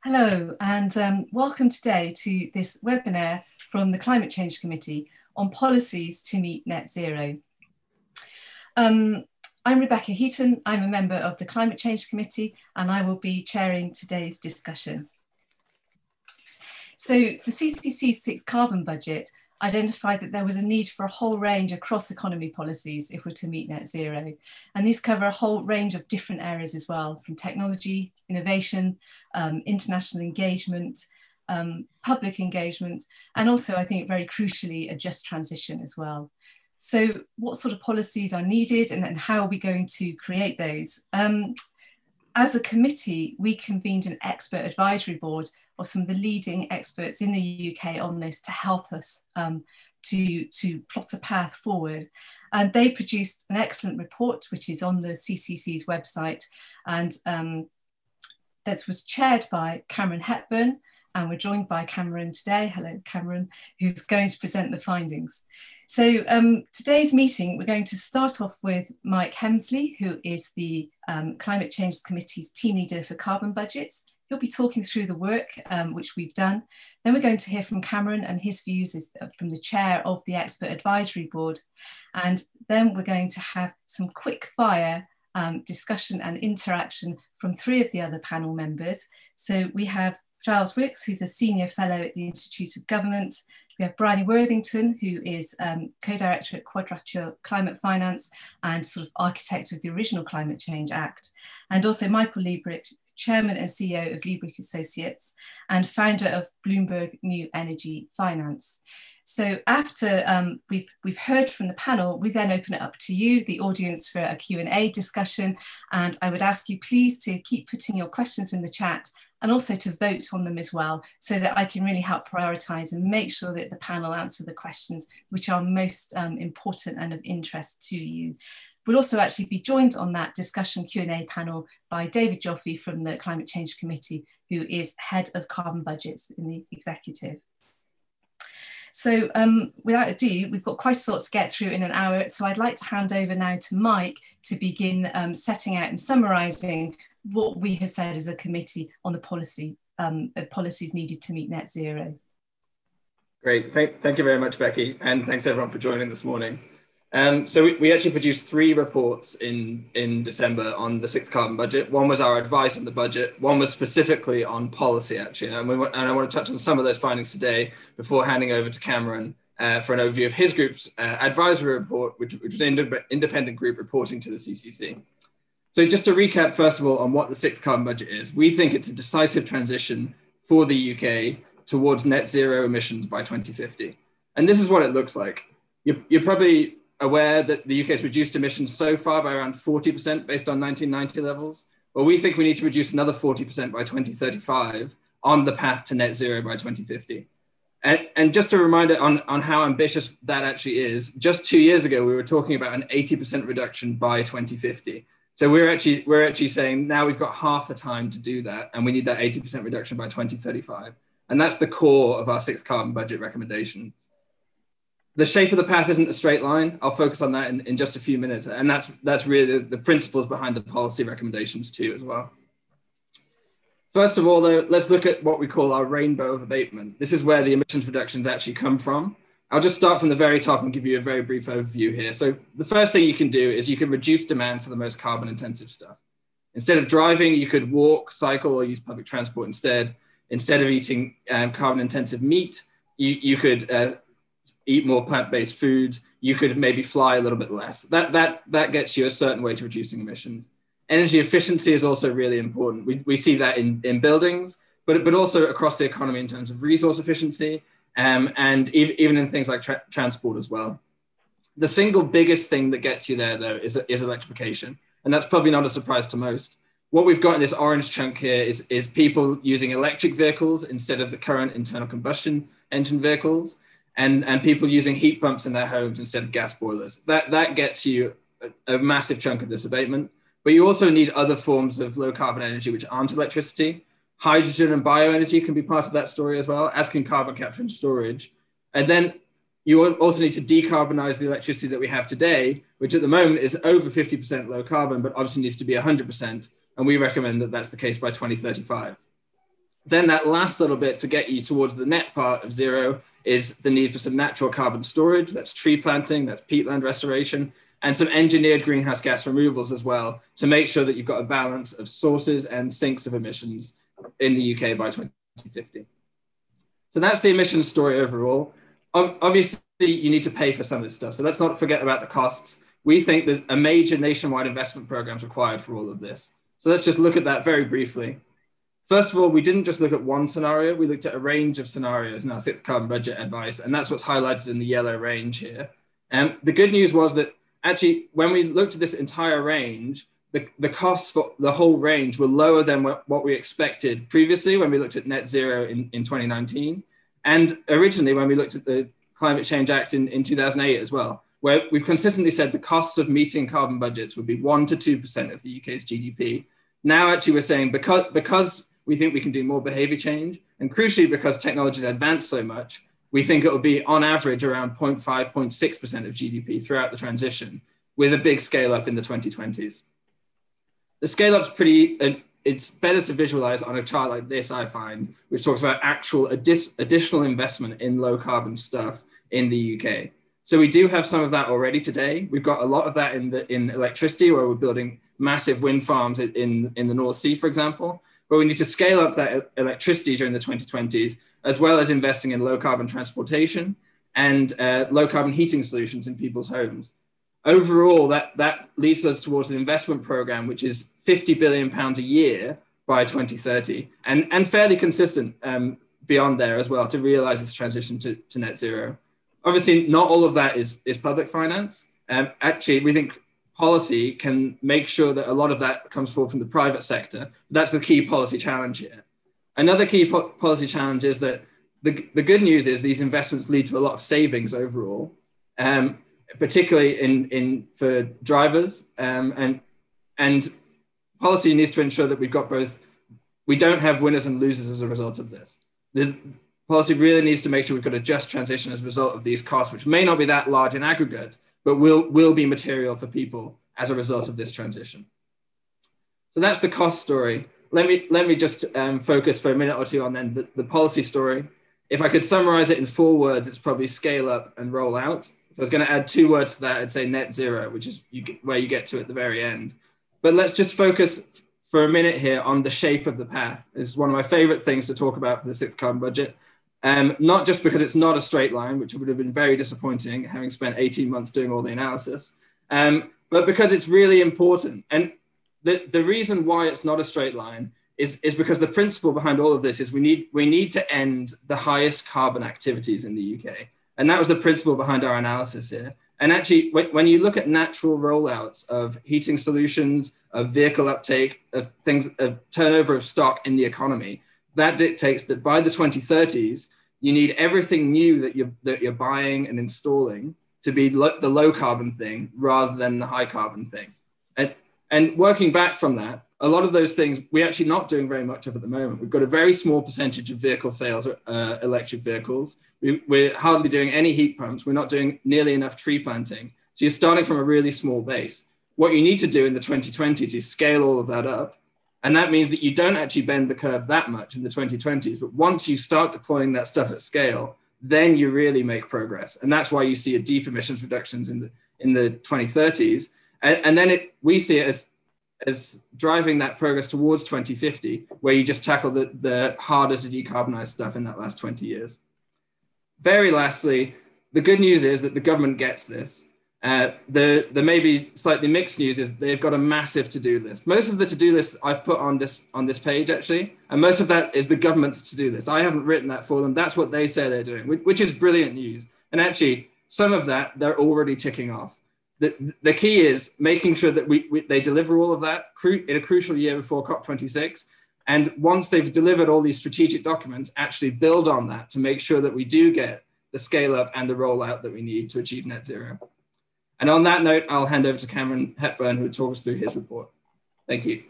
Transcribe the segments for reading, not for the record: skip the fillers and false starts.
Hello, and welcome today to this webinar from the Climate Change Committee on policies to meet net zero. I'm Rebecca Heaton. I'm a member of the Climate Change Committee, and I will be chairing today's discussion. So the CCC's sixth carbon budget identified that there was a need for a whole range of cross-economy policies if we're to meet net zero. And these cover a whole range of different areas as well, from technology, innovation, international engagement, public engagement, and also, I think, very crucially, a just transition as well. So what sort of policies are needed and how are we going to create those? As a committee, we convened an expert advisory board of some of the leading experts in the UK on this to help us to plot a path forward. And they produced an excellent report, which is on the CCC's website. And that was chaired by Cameron Hepburn. And we're joined by Cameron today. Hello, Cameron, who's going to present the findings. So today's meeting, we're going to start off with Mike Hemsley, who is the Climate Change Committee's team leader for carbon budgets. He'll be talking through the work which we've done. Then we're going to hear from Cameron, and his views is from the chair of the Expert Advisory Board. And then we're going to have some quick fire discussion and interaction from three of the other panel members. So we have Giles Wicks, who's a senior fellow at the Institute of Government. We have Bryony Worthington, who is co-director at Quadrature Climate Finance and sort of architect of the original Climate Change Act. And also Michael Liebrich, chairman and CEO of Liebrich Associates and founder of Bloomberg New Energy Finance. So after we've heard from the panel, we then open it up to you, the audience, for a Q&A discussion. And I would ask you please to keep putting your questions in the chat and also to vote on them as well, so that I can really help prioritise and make sure that the panel answer the questions which are most important and of interest to you. We'll also actually be joined on that discussion Q&A panel by David Joffe from the Climate Change Committee, who is head of carbon budgets in the executive. So without ado, we've got quite a lot to get through in an hour. So I'd like to hand over now to Mike to begin setting out and summarising what we have said as a committee on the policies needed to meet net zero. Great, thank you very much, Becky, and thanks everyone for joining this morning. So we actually produced three reports in December on the sixth carbon budget. One was our advice on the budget, one was specifically on policy actually, and I want to touch on some of those findings today before handing over to Cameron for an overview of his group's advisory report, which was an independent group reporting to the CCC. So just to recap, first of all, on what the sixth carbon budget is, we think it's a decisive transition for the UK towards net zero emissions by 2050. And this is what it looks like. You're probably aware that the UK has reduced emissions so far by around 40% based on 1990 levels. Well, we think we need to reduce another 40% by 2035 on the path to net zero by 2050. And just a reminder on how ambitious that actually is, just 2 years ago, we were talking about an 80% reduction by 2050. So we're actually saying now we've got half the time to do that, and we need that 80% reduction by 2035. And that's the core of our sixth carbon budget recommendations. The shape of the path isn't a straight line. I'll focus on that in just a few minutes. And that's really the principles behind the policy recommendations too as well. First of all, though, let's look at what we call our Rainbow of Abatement. This is where the emissions reductions actually come from. I'll just start from the very top and give you a very brief overview here. So the first thing you can do is you can reduce demand for the most carbon intensive stuff. Instead of driving, you could walk, cycle, or use public transport instead. Instead of eating carbon intensive meat, you could eat more plant-based foods. You could maybe fly a little bit less. That gets you a certain way to reducing emissions. Energy efficiency is also really important. We see that in buildings, but also across the economy in terms of resource efficiency, and even in things like transport as well. The single biggest thing that gets you there, though, is electrification. And that's probably not a surprise to most. What we've got in this orange chunk here is people using electric vehicles instead of the current internal combustion engine vehicles, and people using heat pumps in their homes instead of gas boilers. That gets you a massive chunk of this abatement. But you also need other forms of low carbon energy which aren't electricity. Hydrogen and bioenergy can be part of that story as well, as can carbon capture and storage. And then you also need to decarbonize the electricity that we have today, which at the moment is over 50% low carbon, but obviously needs to be 100%. And we recommend that that's the case by 2035. Then that last little bit to get you towards the net part of zero is the need for some natural carbon storage. That's tree planting, that's peatland restoration, and some engineered greenhouse gas removals as well, to make sure that you've got a balance of sources and sinks of emissions in the UK by 2050. So that's the emissions story overall. Obviously, you need to pay for some of this stuff. So let's not forget about the costs. We think that a major nationwide investment program is required for all of this. So let's just look at that very briefly. First of all, we didn't just look at one scenario, we looked at a range of scenarios in our sixth carbon budget advice, and that's what's highlighted in the yellow range here. The good news was that actually, when we looked at this entire range, the costs for the whole range were lower than what we expected previously when we looked at net zero in 2019. And originally, when we looked at the Climate Change Act in 2008 as well, where we've consistently said the costs of meeting carbon budgets would be 1% to 2% of the UK's GDP. Now, actually, we're saying because we think we can do more behavior change, and crucially, because technology's advanced so much, we think it will be on average around 0.5, 0.6% of GDP throughout the transition, with a big scale up in the 2020s. The scale up's it's better to visualize on a chart like this, I find, which talks about actual additional investment in low carbon stuff in the UK. So we do have some of that already today. We've got a lot of that in electricity, where we're building massive wind farms in the North Sea, for example. But we need to scale up that electricity during the 2020s, as well as investing in low carbon transportation and low carbon heating solutions in people's homes. Overall, that leads us towards an investment program, which is £50 billion a year by 2030, and fairly consistent beyond there as well, to realize this transition to net zero. Obviously, not all of that is public finance. Actually, we think policy can make sure that a lot of that comes forward from the private sector. That's the key policy challenge here. Another key policy challenge is that the good news is these investments lead to a lot of savings overall, particularly for drivers, and policy needs to ensure that we don't have winners and losers as a result of this. The policy really needs to make sure we've got a just transition as a result of these costs, which may not be that large in aggregate, but will be material for people as a result of this transition. So that's the cost story. Let me just focus for a minute or two on then the policy story. If I could summarize it in 4 words, it's probably scale up and roll out. If I was going to add 2 words to that, I'd say net zero, which is where you get to at the very end. But let's just focus for a minute here on the shape of the path. It's one of my favorite things to talk about for the sixth carbon budget. Not just because it's not a straight line, which would have been very disappointing, having spent 18 months doing all the analysis, but because it's really important. And the reason why it's not a straight line is because the principle behind all of this is we need to end the highest carbon activities in the UK. And that was the principle behind our analysis here. And actually, when you look at natural rollouts of heating solutions, of vehicle uptake, of turnover of stock in the economy, that dictates that by the 2030s, you need everything new that you're buying and installing to be the low carbon thing rather than the high carbon thing. And working back from that, a lot of those things we're actually not doing very much of at the moment. We've got a very small percentage of vehicle sales, electric vehicles. We're hardly doing any heat pumps. We're not doing nearly enough tree planting. So you're starting from a really small base. What you need to do in the 2020s is scale all of that up. And that means that you don't actually bend the curve that much in the 2020s. But once you start deploying that stuff at scale, then you really make progress. And that's why you see a deep emissions reductions in the 2030s. And then we see it as driving that progress towards 2050, where you just tackle the harder to decarbonize stuff in that last 20 years. Very lastly, the good news is that the government gets this. The maybe slightly mixed news is they've got a massive to-do list. Most of the to-do list I've put on this page, actually, and most of that is the government's to-do list. I haven't written that for them. That's what they say they're doing, which is brilliant news. And actually, some of that they're already ticking off. The key is making sure that they deliver all of that in a crucial year before COP26. And once they've delivered all these strategic documents, actually build on that to make sure that we do get the scale up and the rollout that we need to achieve net zero. And on that note, I'll hand over to Cameron Hepburn, who will talk us through his report. Thank you.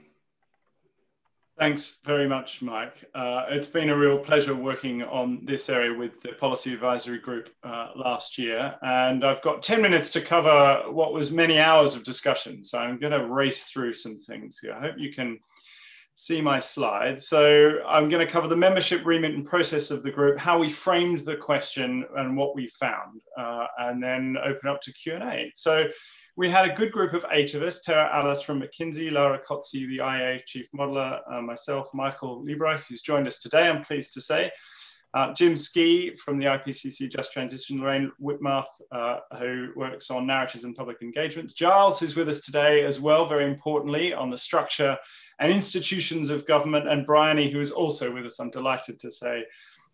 Thanks very much, Mike. It's been a real pleasure working on this area with the Policy Advisory Group last year. And I've got 10 minutes to cover what was many hours of discussion. So I'm going to race through some things here. I hope you can see my slides. So I'm going to cover the membership remit and process of the group, how we framed the question and what we found, and then open up to Q&A. So we had a good group of 8 of us: Tara Alice from McKinsey, Lara Kotzi, the IA Chief Modeler, myself, Michael Liebreich, who's joined us today, I'm pleased to say, Jim Ski from the IPCC Just Transition, Lorraine Whitmarth, who works on narratives and public engagement, Giles, who's with us today as well, very importantly, on the structure and institutions of government, and Bryony, who is also with us, I'm delighted to say,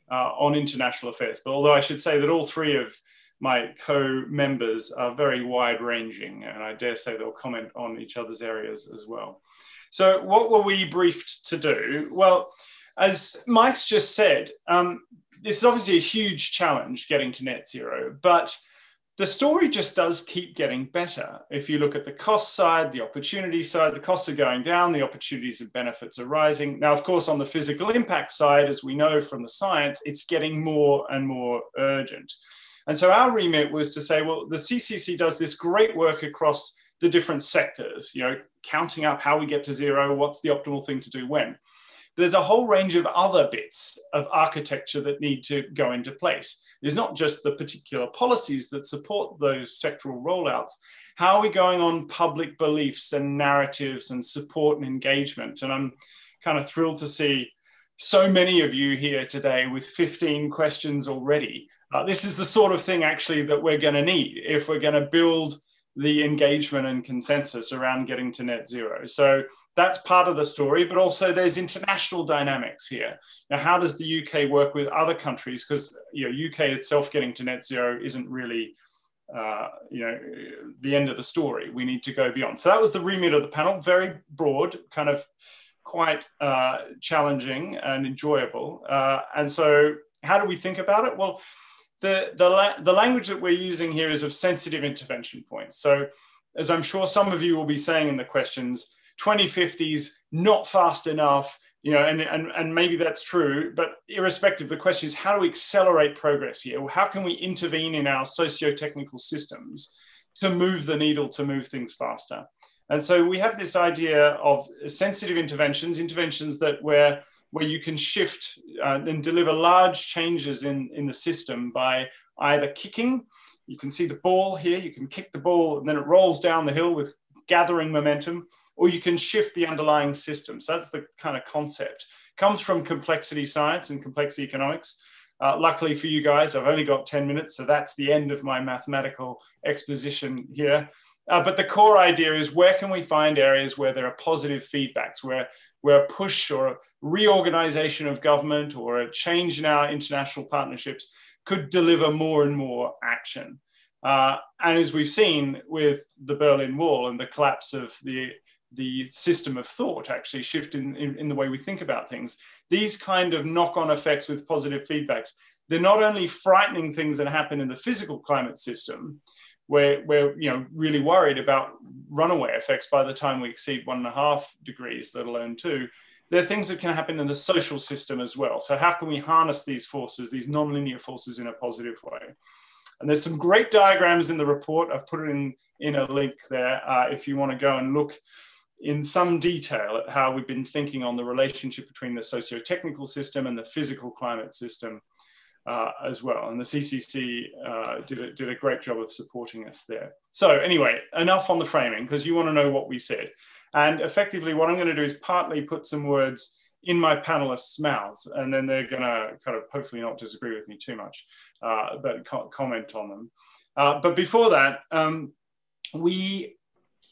on international affairs. But although I should say that all 3 of my co-members are very wide-ranging, and I dare say they'll comment on each other's areas as well. So what were we briefed to do? Well, as Mike's just said, this is obviously a huge challenge getting to net zero, but the story just does keep getting better. If you look at the cost side, the opportunity side, the costs are going down, the opportunities and benefits are rising. Now, of course, on the physical impact side, as we know from the science, it's getting more and more urgent. And so our remit was to say, well, the CCC does this great work across the different sectors, you know, counting up how we get to zero, what's the optimal thing to do when. There's a whole range of other bits of architecture that need to go into place. There's not just the particular policies that support those sectoral rollouts. How are we going on public beliefs and narratives and support and engagement? And I'm kind of thrilled to see so many of you here today with 15 questions already. This is the sort of thing actually that we're going to need if we're going to build the engagement and consensus around getting to net zero. So that's part of the story, but also there's international dynamics here. Now, how does the UK work with other countries? Because UK itself getting to net zero isn't really the end of the story. We need to go beyond. So that was the remit of the panel, very broad, kind of quite challenging and enjoyable. And so how do we think about it? Well, the language that we're using here is of sensitive intervention points. So as I'm sure some of you will be saying in the questions, 2050's not fast enough, and maybe that's true, but irrespective, the question is, how do we accelerate progress here? How can we intervene in our socio-technical systems to move the needle, to move things faster? And so we have this idea of sensitive interventions that where you can shift and deliver large changes in the system by either kicking. You can see the ball here, you can kick the ball and then it rolls down the hill with gathering momentum, or you can shift the underlying system. So that's the kind of concept. Comes from complexity science and complexity economics. Luckily for you guys, I've only got 10 minutes, so that's the end of my mathematical exposition here. But the core idea is, where can we find areas where there are positive feedbacks, where a push or a reorganization of government or a change in our international partnerships could deliver more and more action. And as we've seen with the Berlin Wall and the collapse of the system of thought, actually shift in the way we think about things, these kind of knock-on effects with positive feedbacks, they're not only frightening things that happen in the physical climate system, where we're really worried about runaway effects by the time we exceed 1.5 degrees, let alone 2. There are things that can happen in the social system as well. So how can we harness these forces, these nonlinear forces, in a positive way? And there's some great diagrams in the report. I've put it in a link there if you want to go and look in some detail at how we've been thinking on the relationship between the socio-technical system and the physical climate system as well. And the CCC did a great job of supporting us there. So anyway, enough on the framing, because you want to know what we said. And effectively, what I'm going to do is partly put some words in my panelists' mouths, and then they're going to kind of hopefully not disagree with me too much, but comment on them. But before that, we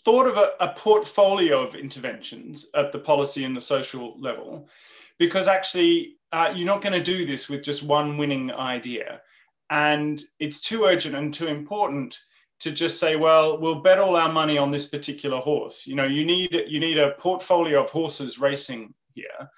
thought of a portfolio of interventions at the policy and the social level, because actually you're not going to do this with just one winning idea. And it's too urgent and too important to just say, well, we'll bet all our money on this particular horse. You need a portfolio of horses racing here.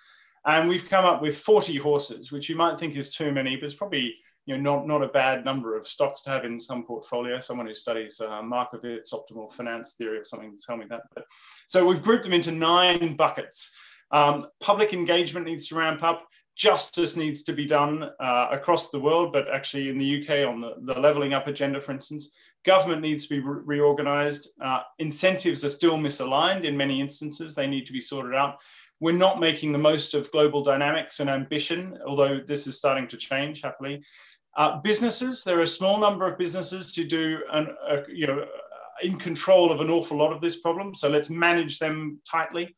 And we've come up with 40 horses, which you might think is too many, but it's probably not a bad number of stocks to have in some portfolio. Someone who studies Markowitz optimal finance theory or something will tell me that. But, so we've grouped them into 9 buckets. Public engagement needs to ramp up. Justice needs to be done across the world, but actually in the UK on the levelling up agenda, for instance. Government needs to be reorganised. Incentives are still misaligned in many instances. They need to be sorted out. We're not making the most of global dynamics and ambition, although this is starting to change, happily. Businesses, there are a small number of businesses who do, in control of an awful lot of this problem. So let's manage them tightly.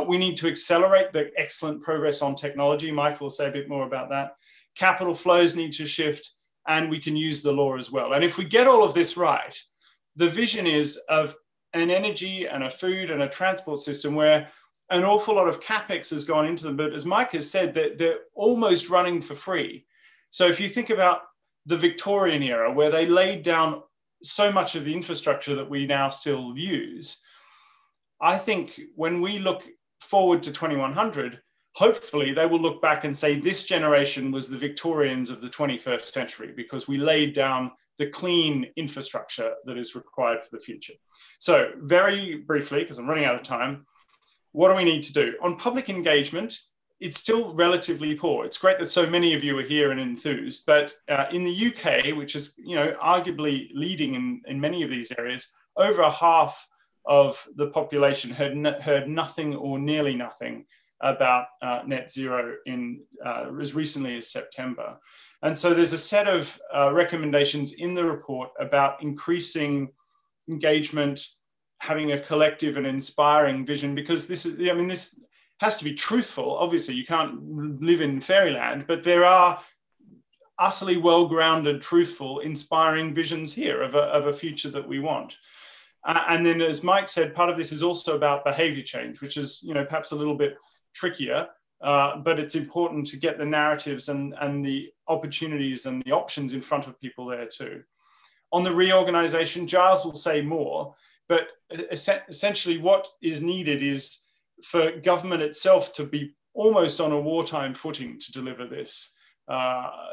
We need to accelerate the excellent progress on technology. Michael will say a bit more about that. Capital flows need to shift, and we can use the law as well. And if we get all of this right, the vision is of an energy and a food and a transport system where an awful lot of capex has gone into them. But as Mike has said, they're almost running for free. So if you think about the Victorian era, where they laid down so much of the infrastructure that we now still use, I think when we look forward to 2100, hopefully they will look back and say this generation was the Victorians of the 21st century, because we laid down the clean infrastructure that is required for the future. So very briefly, because I'm running out of time, what do we need to do? On public engagement, it's still relatively poor. It's great that so many of you are here and enthused, but in the UK, which is arguably leading in many of these areas, over half of the population heard nothing or nearly nothing about net zero in as recently as September. And so there's a set of recommendations in the report about increasing engagement, having a collective and inspiring vision, because this has to be truthful. Obviously, you can't live in fairyland, but there are utterly well-grounded, truthful, inspiring visions here of a future that we want. And then, as Mike said, part of this is also about behavior change, which is perhaps a little bit trickier, but it's important to get the narratives and the opportunities and the options in front of people there too. On the reorganization, Giles will say more, but essentially what is needed is for government itself to be almost on a wartime footing to deliver this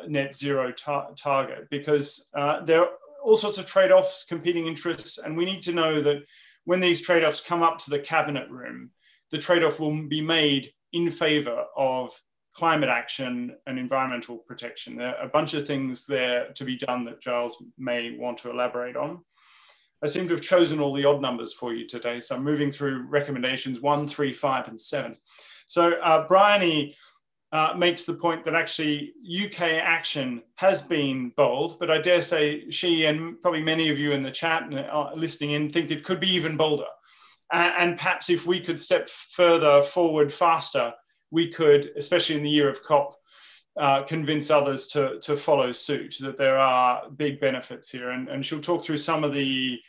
net zero target, because there are all sorts of trade-offs, competing interests, and we need to know that when these trade-offs come up to the cabinet room, the trade-off will be made in favor of climate action and environmental protection. There are a bunch of things there to be done that Giles may want to elaborate on. I seem to have chosen all the odd numbers for you today, so I'm moving through recommendations 1, 3, 5, and 7. So Bryony makes the point that actually UK action has been bold, but I dare say she and probably many of you in the chat and listening in think it could be even bolder. And perhaps if we could step further forward faster, we could, especially in the year of COP, convince others to follow suit, that there are big benefits here. And she'll talk through some of the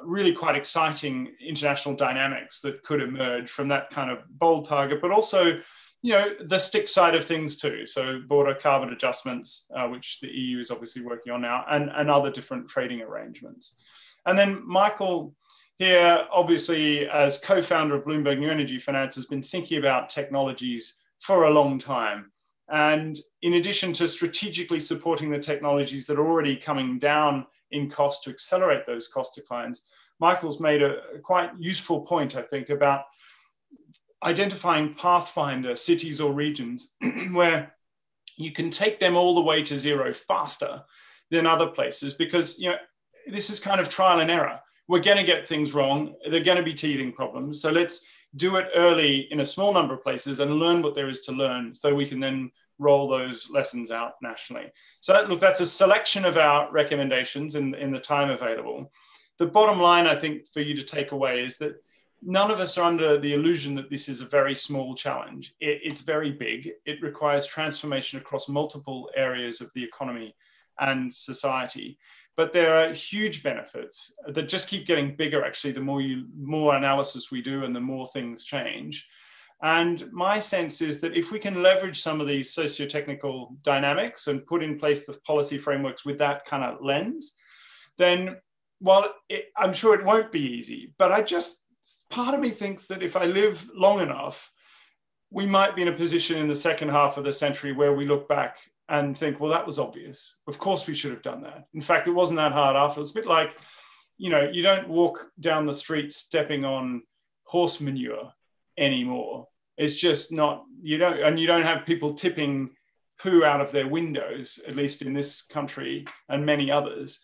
really quite exciting international dynamics that could emerge from that kind of bold target, but also the stick side of things too. So border carbon adjustments, which the EU is obviously working on now, and other different trading arrangements. And then Michael here, obviously, as co-founder of Bloomberg New Energy Finance, has been thinking about technologies for a long time. And in addition to strategically supporting the technologies that are already coming down in cost to accelerate those cost declines, Michael's made a quite useful point, I think, about identifying pathfinder cities or regions where you can take them all the way to zero faster than other places, because this is kind of trial and error. We're going to get things wrong. There are going to be teething problems. So let's do it early in a small number of places and learn what there is to learn, so we can then roll those lessons out nationally. So look, that's a selection of our recommendations in the time available. The bottom line, I think, for you to take away is that none of us are under the illusion that this is a very small challenge. It's very big. It requires transformation across multiple areas of the economy and society. But there are huge benefits that just keep getting bigger, actually, the more analysis we do and the more things change. And my sense is that if we can leverage some of these socio-technical dynamics and put in place the policy frameworks with that kind of lens, then I'm sure it won't be easy, but part of me thinks that if I live long enough, we might be in a position in the second half of the century where we look back and think, well, that was obvious. Of course we should have done that. In fact, it wasn't that hard after. It's a bit like, you don't walk down the street stepping on horse manure anymore. It's just not, you don't have people tipping poo out of their windows, at least in this country and many others.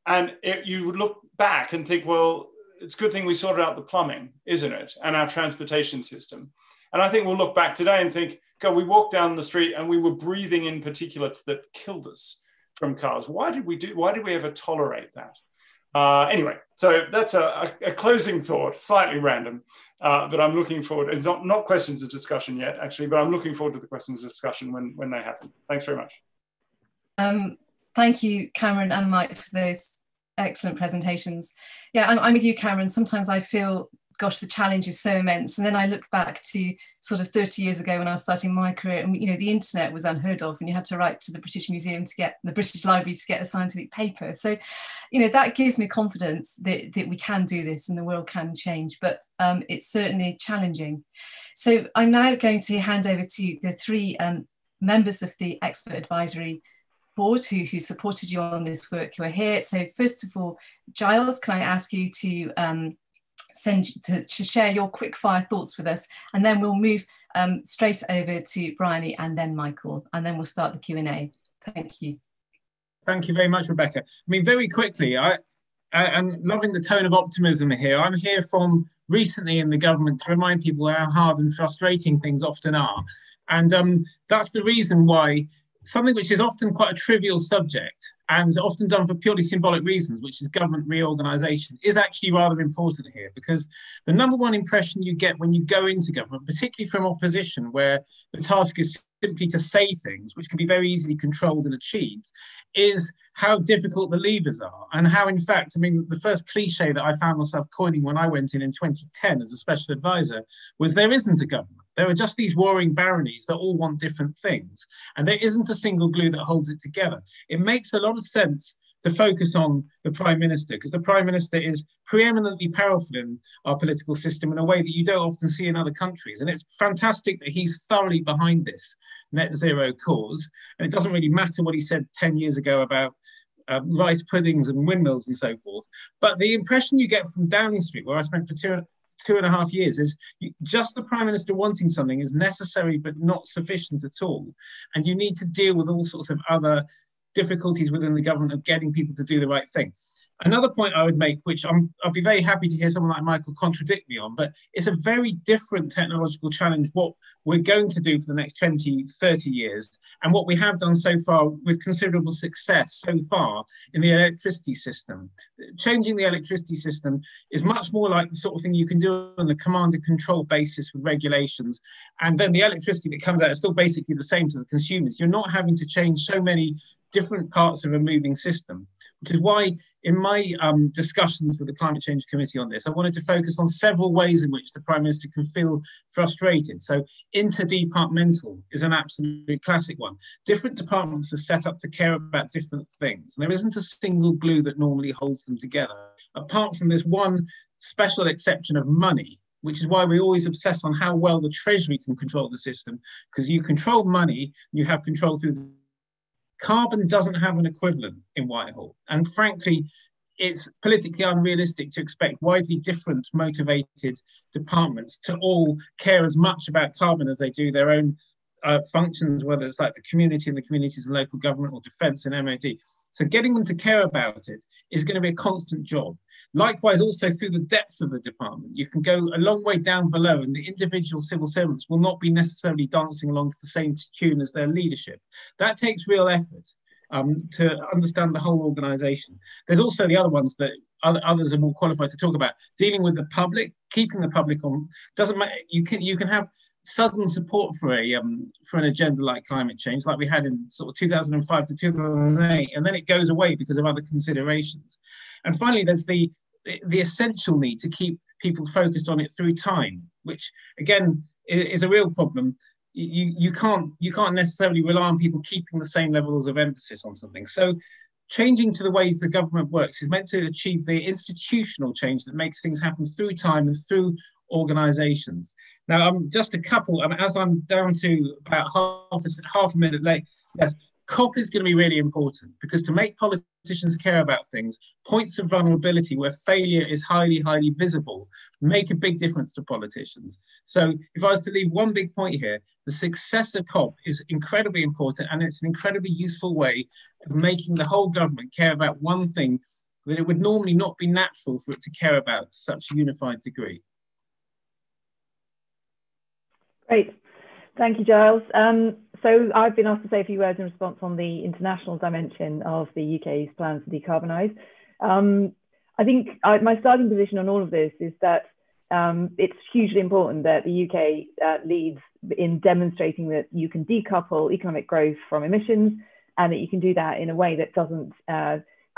And you would look back and think, well, it's a good thing we sorted out the plumbing, isn't it? And our transportation system. And I think we'll look back today and think, God, we walked down the street and we were breathing in particulates that killed us from cars. Why did we ever tolerate that? Anyway, so that's a closing thought, slightly random, but I'm looking forward. It's not questions of discussion yet, actually, but I'm looking forward to the questions of discussion when they happen. Thanks very much. Thank you, Cameron and Mike, for those excellent presentations. Yeah, I'm with you, Cameron. Sometimes I feel, gosh, the challenge is so immense. And then I look back to sort of 30 years ago when I was starting my career, and the internet was unheard of, and you had to write to the British Museum to get the British Library to get a scientific paper. So, that gives me confidence that we can do this and the world can change, but it's certainly challenging. So I'm now going to hand over to the three members of the Expert Advisory Board who supported you on this work, who are here. So first of all, Giles, can I ask you to to share your quick fire thoughts with us, and then we'll move straight over to Bryony and then Michael, and then we'll start the Q&A. Thank you. Thank you very much, Rebecca. I mean, very quickly, I'm loving the tone of optimism here. I'm here from recently in the government to remind people how hard and frustrating things often are. And that's the reason why something which is often quite a trivial subject and often done for purely symbolic reasons, which is government reorganisation, is actually rather important here, because the number one impression you get when you go into government, particularly from opposition, where the task is simply to say things, which can be very easily controlled and achieved, is how difficult the levers are, and how, in fact, I mean, the first cliche that I found myself coining when I went in 2010 as a special advisor was there isn't a government. There are just these warring baronies that all want different things, and there isn't a single glue that holds it together. It makes a lot of sense to focus on the Prime Minister, because the Prime Minister is preeminently powerful in our political system in a way that you don't often see in other countries. And it's fantastic that he's thoroughly behind this net zero cause. And it doesn't really matter what he said 10 years ago about rice puddings and windmills and so forth. But the impression you get from Downing Street, where I spent for two and a half years, is just the Prime Minister wanting something is necessary but not sufficient at all. And you need to deal with all sorts of other difficulties within the government of getting people to do the right thing. Another point I would make, which I'll be very happy to hear someone like Michael contradict me on, but it's a very different technological challenge what we're going to do for the next 20, 30 years, and what we have done so far with considerable success so far in the electricity system. Changing the electricity system is much more like the sort of thing you can do on the command and control basis with regulations, and then the electricity that comes out is still basically the same to the consumers. You're not having to change so many different parts of a moving system, which is why in my discussions with the Climate Change Committee on this, I wanted to focus on several ways in which the Prime Minister can feel frustrated. So interdepartmental is an absolute classic one. Different departments are set up to care about different things. There isn't a single glue that normally holds them together, apart from this one special exception of money, which is why we always obsess on how well the Treasury can control the system, because you control money, you have control through the carbon doesn't have an equivalent in Whitehall. And frankly, it's politically unrealistic to expect widely different motivated departments to all care as much about carbon as they do their own functions, whether it's like the community and the communities and local government, or defence and MOD. So getting them to care about it is going to be a constant job. Likewise, also through the depths of the department, you can go a long way down below, and the individual civil servants will not be necessarily dancing along to the same tune as their leadership. That takes real effort to understand the whole organisation. There's also the other ones that others are more qualified to talk about. Dealing with the public, keeping the public on. Doesn't matter. You can have sudden support for an agenda like climate change, like we had in sort of 2005 to 2008, and then it goes away because of other considerations. And finally, there's the essential need to keep people focused on it through time, which again is a real problem. You can't necessarily rely on people keeping the same levels of emphasis on something. So changing to the ways the government works is meant to achieve the institutional change that makes things happen through time and through organisations. Now, just a couple, as I'm down to about half a minute late, yes, COP is going to be really important, because to make politicians care about things, points of vulnerability where failure is highly, highly visible make a big difference to politicians. So if I was to leave one big point here, the success of COP is incredibly important, and it's an incredibly useful way of making the whole government care about one thing that it would normally not be natural for it to care about to such a unified degree? Great. Thank you, Giles. So I've been asked to say a few words in response on the international dimension of the UK's plans to decarbonise. I think my starting position on all of this is that it's hugely important that the UK leads in demonstrating that you can decouple economic growth from emissions, and that you can do that in a way that doesn't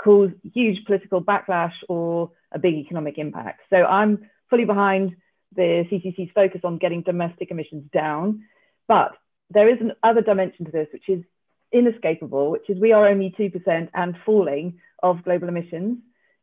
cause huge political backlash or a big economic impact. So I'm fully behind the CCC's focus on getting domestic emissions down, but there is another dimension to this, which is inescapable, which is we are only 2% and falling of global emissions.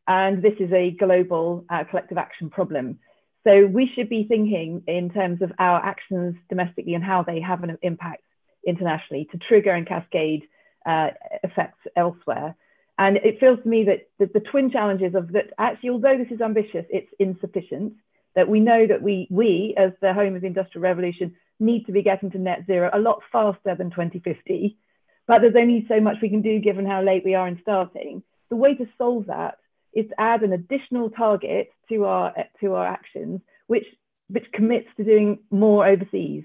And this is a global collective action problem. So we should be thinking in terms of our actions domestically and how they have an impact internationally to trigger and cascade effects elsewhere. And it feels to me that the twin challenges of that, actually, although this is ambitious, it's insufficient, that we know that we as the home of the Industrial Revolution need to be getting to net zero a lot faster than 2050, but there's only so much we can do given how late we are in starting. The way to solve that is to add an additional target to our actions, which commits to doing more overseas,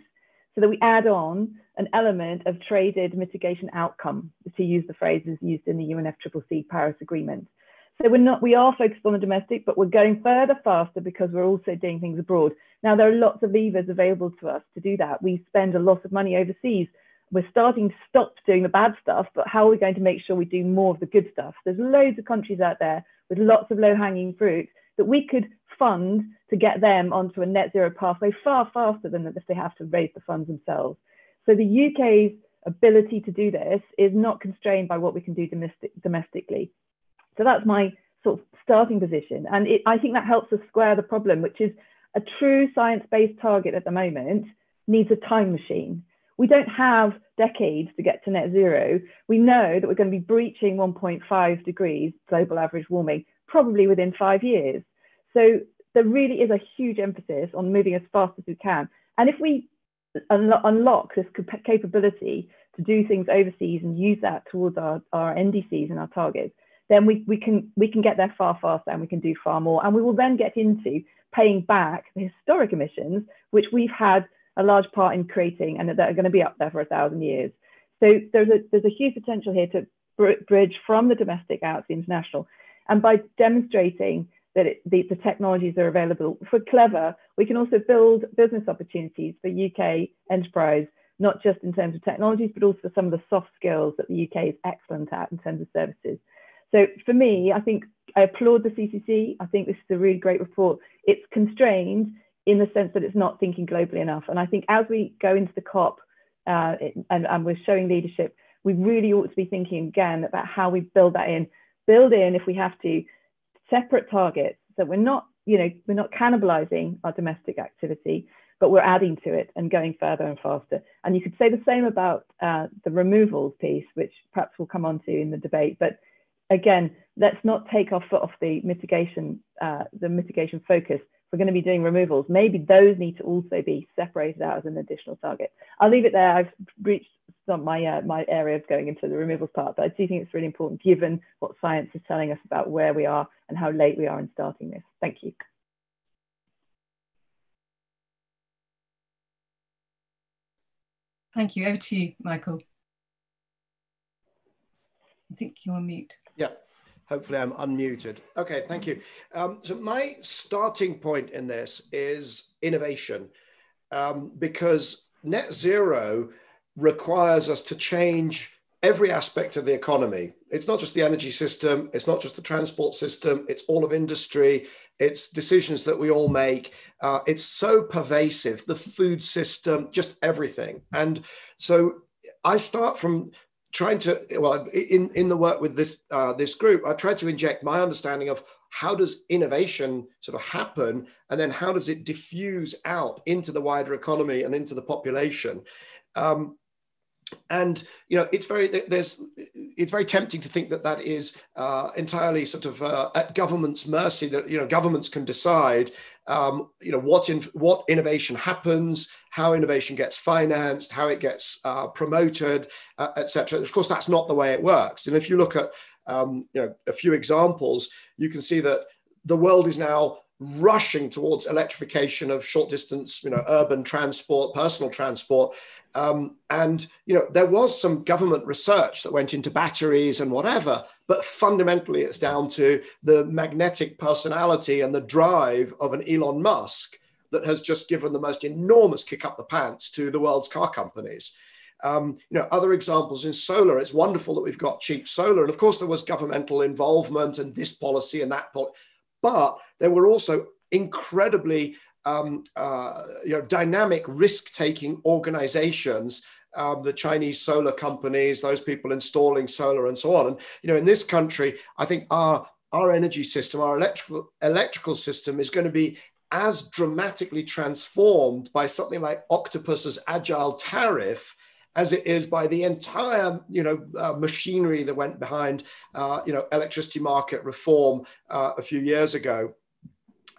so that we add on an element of traded mitigation outcome, to use the phrases used in the UNFCCC Paris Agreement. So we are focused on the domestic, but we're going further faster because we're also doing things abroad. Now, there are lots of levers available to us to do that. We spend a lot of money overseas. We're starting to stop doing the bad stuff, but how are we going to make sure we do more of the good stuff? There's loads of countries out there with lots of low-hanging fruit that we could fund to get them onto a net zero pathway far faster than if they have to raise the funds themselves. So the UK's ability to do this is not constrained by what we can do domestically. So that's my sort of starting position. And I think that helps us square the problem, which is a true science-based target at the moment needs a time machine. We don't have decades to get to net zero. We know that we're going to be breaching 1.5 degrees global average warming probably within 5 years. So there really is a huge emphasis on moving as fast as we can. And if we unlock this capability to do things overseas and use that towards our NDCs and our targets, then we can get there far faster, and we can do far more. And we will then get into paying back the historic emissions, which we've had a large part in creating, and that are going to be up there for 1,000 years. So there's a huge potential here to bridge from the domestic out to the international. And by demonstrating that the technologies are available for Clever, we can also build business opportunities for UK enterprise, not just in terms of technologies, but also some of the soft skills that the UK is excellent at in terms of services. So for me, I think I applaud the CCC. I think this is a really great report. It's constrained in the sense that it's not thinking globally enough. And I think as we go into the COP and we're showing leadership, we really ought to be thinking again about how we build that in. Build in, if we have to, separate targets, so we're not cannibalizing our domestic activity, but we're adding to it and going further and faster. And you could say the same about the removals piece, which perhaps we'll come on to in the debate. But again, let's not take our foot off the mitigation focus. We're going to be doing removals. Maybe those need to also be separated out as an additional target. I'll leave it there. I've reached my area of going into the removals part, but I do think it's really important given what science is telling us about where we are and how late we are in starting this. Thank you. Thank you. Over to you, Michael. I think you're on mute. Yeah. Hopefully I'm unmuted. Okay, thank you. So my starting point in this is innovation, because net zero requires us to change every aspect of the economy. It's not just the energy system, it's not just the transport system, it's all of industry, it's decisions that we all make. It's so pervasive, the food system, just everything. And so I start from trying to, well, in the work with this group, I tried to inject my understanding of how does innovation sort of happen, and then how does it diffuse out into the wider economy and into the population. And it's very tempting to think that is entirely sort of at government's mercy, that governments can decide what innovation happens, how innovation gets financed, how it gets promoted, etc. Of course, that's not the way it works. And if you look at a few examples, you can see that the world is now rushing towards electrification of short distance, urban transport, personal transport. And there was some government research that went into batteries and whatever, but fundamentally it's down to the magnetic personality and the drive of an Elon Musk that has just given the most enormous kick up the pants to the world's car companies. Other examples in solar, it's wonderful that we've got cheap solar. And of course, there was governmental involvement and this policy and that policy, but there were also incredibly dynamic risk-taking organizations, the Chinese solar companies, those people installing solar and so on. And, in this country, I think our energy system, our electrical system is going to be as dramatically transformed by something like Octopus's agile tariff as it is by the entire, machinery that went behind, electricity market reform a few years ago.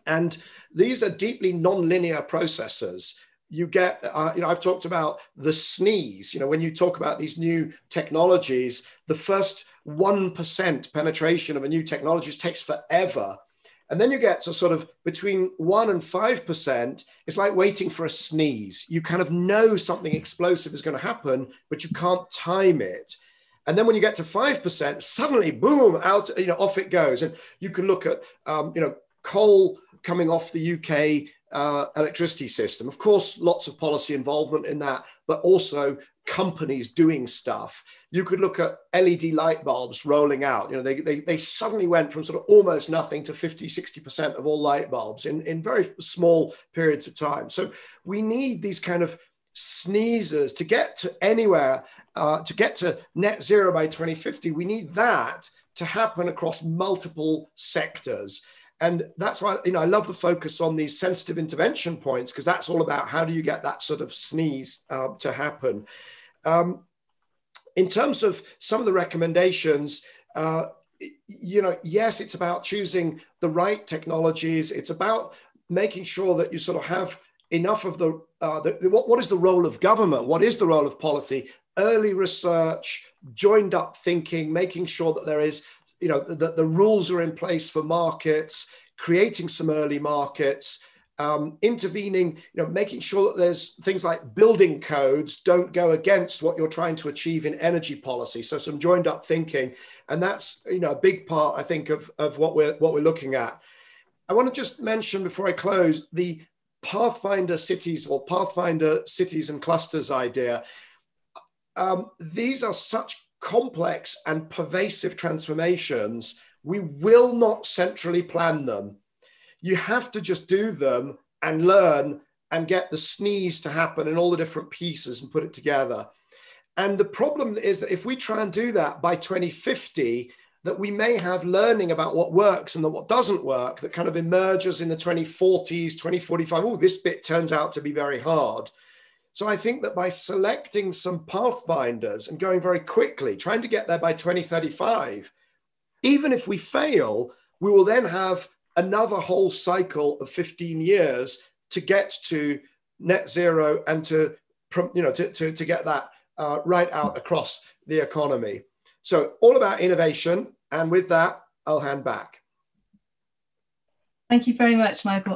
And these are deeply non-linear processes. You get, I've talked about the sneeze. When you talk about these new technologies, the first 1% penetration of a new technology takes forever. And then you get to sort of between 1 and 5%, it's like waiting for a sneeze. You kind of know something explosive is going to happen, but you can't time it. And then when you get to 5%, suddenly, boom, out, off it goes. And you can look at, coal coming off the UK electricity system. Of course, lots of policy involvement in that, but also companies doing stuff. You could look at LED light bulbs rolling out. They suddenly went from sort of almost nothing to 50, 60% of all light bulbs in very small periods of time. So we need these kind of sneezers to get to anywhere, to get to net zero by 2050. We need that to happen across multiple sectors. And that's why, I love the focus on these sensitive intervention points, because that's all about how do you get that sort of sneeze to happen. In terms of some of the recommendations, yes, it's about choosing the right technologies. It's about making sure that you sort of have enough of what is the role of government? What is the role of policy? Early research, joined up thinking, making sure that there is, that the rules are in place for markets, creating some early markets, intervening, making sure that there's things like building codes don't go against what you're trying to achieve in energy policy. So some joined up thinking, and that's, a big part, I think, of what we're looking at. I want to just mention before I close the Pathfinder cities or Pathfinder cities and clusters idea. These are such complex and pervasive transformations. We will not centrally plan them. You have to just do them and learn and get the sneeze to happen in all the different pieces and put it together. And the problem is that if we try and do that by 2050, that we may have learning about what works and what doesn't work that kind of emerges in the 2040s, 2045. Oh, this bit turns out to be very hard. So I think that by selecting some pathfinders and going very quickly, trying to get there by 2035, even if we fail, we will then have another whole cycle of 15 years to get to net zero and to get that right out across the economy. So all about innovation. And with that, I'll hand back. Thank you very much, Michael.